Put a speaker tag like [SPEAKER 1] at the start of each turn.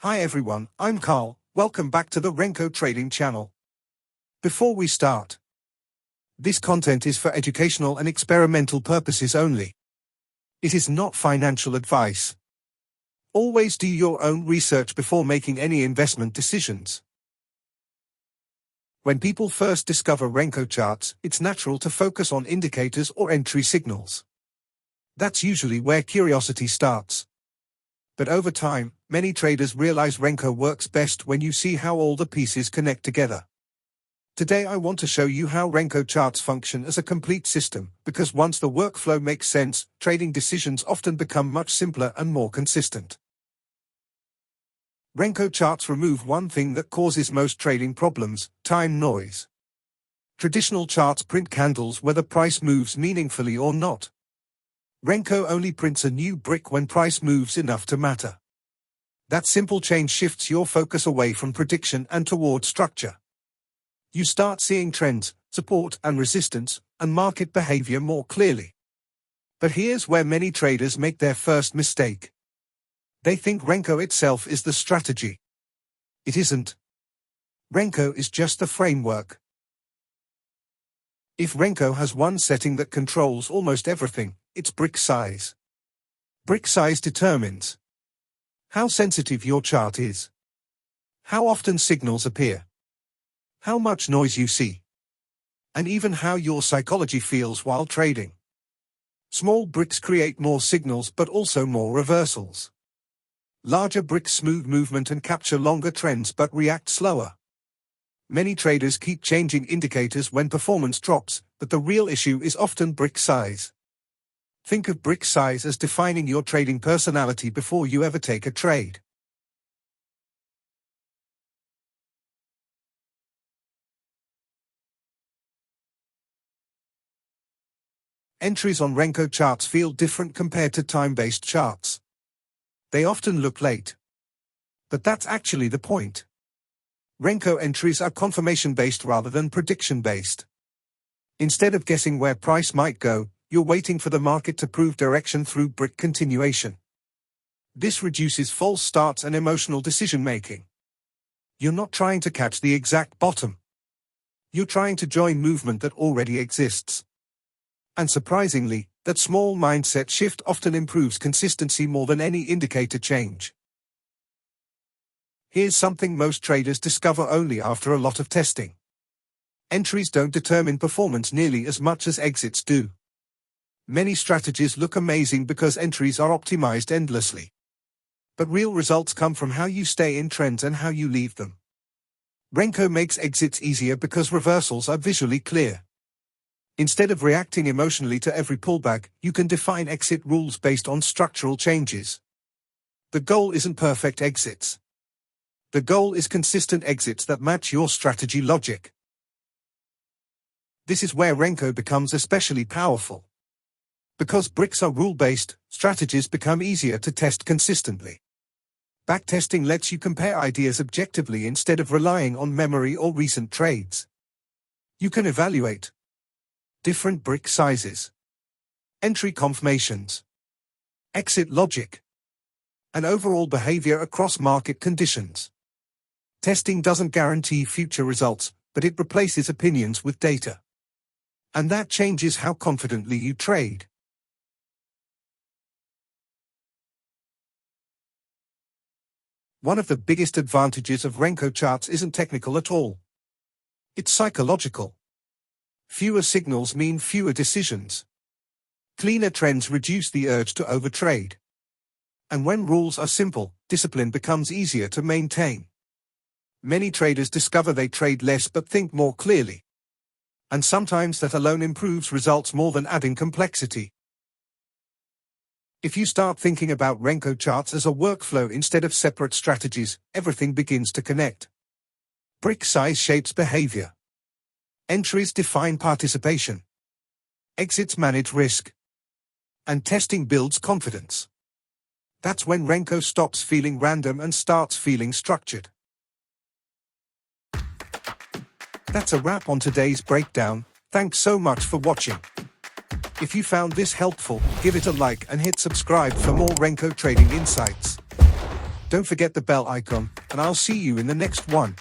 [SPEAKER 1] Hi everyone, I'm Carl. Welcome back to the Renko Trading channel. Before we start, this content is for educational and experimental purposes only. It is not financial advice. Always do your own research before making any investment decisions. When people first discover Renko charts, it's natural to focus on indicators or entry signals. That's usually where curiosity starts. But over time, many traders realize Renko works best when you see how all the pieces connect together. Today I want to show you how Renko charts function as a complete system, because once the workflow makes sense, trading decisions often become much simpler and more consistent. Renko charts remove one thing that causes most trading problems: time noise. Traditional charts print candles whether price moves meaningfully or not. Renko only prints a new brick when price moves enough to matter. That simple change shifts your focus away from prediction and toward structure. You start seeing trends, support and resistance, and market behavior more clearly. But here's where many traders make their first mistake. They think Renko itself is the strategy. It isn't. Renko is just the framework. If Renko has one setting that controls almost everything, it's brick size. Brick size determines how sensitive your chart is, how often signals appear, how much noise you see, and even how your psychology feels while trading. Small bricks create more signals but also more reversals. Larger bricks smooth movement and capture longer trends but react slower. Many traders keep changing indicators when performance drops, but the real issue is often brick size. Think of brick size as defining your trading personality before you ever take a trade. Entries on Renko charts feel different compared to time-based charts. They often look late. But that's actually the point. Renko entries are confirmation-based rather than prediction-based. Instead of guessing where price might go, you're waiting for the market to prove direction through brick continuation. This reduces false starts and emotional decision-making. You're not trying to catch the exact bottom. You're trying to join movement that already exists. And surprisingly, that small mindset shift often improves consistency more than any indicator change. Here's something most traders discover only after a lot of testing. Entries don't determine performance nearly as much as exits do. Many strategies look amazing because entries are optimized endlessly. But real results come from how you stay in trends and how you leave them. Renko makes exits easier because reversals are visually clear. Instead of reacting emotionally to every pullback, you can define exit rules based on structural changes. The goal isn't perfect exits. The goal is consistent exits that match your strategy logic. This is where Renko becomes especially powerful. Because bricks are rule-based, strategies become easier to test consistently. Backtesting lets you compare ideas objectively instead of relying on memory or recent trades. You can evaluate different brick sizes, entry confirmations, exit logic, and overall behavior across market conditions. Testing doesn't guarantee future results, but it replaces opinions with data. And that changes how confidently you trade. One of the biggest advantages of Renko charts isn't technical at all. It's psychological. Fewer signals mean fewer decisions. Cleaner trends reduce the urge to overtrade. And when rules are simple, discipline becomes easier to maintain. Many traders discover they trade less but think more clearly. And sometimes that alone improves results more than adding complexity. If you start thinking about Renko charts as a workflow instead of separate strategies, everything begins to connect. Brick size shapes behavior. Entries define participation. Exits manage risk. And testing builds confidence. That's when Renko stops feeling random and starts feeling structured. That's a wrap on today's breakdown. Thanks so much for watching. If you found this helpful, give it a like and hit subscribe for more Renko trading insights. Don't forget the bell icon, and I'll see you in the next one.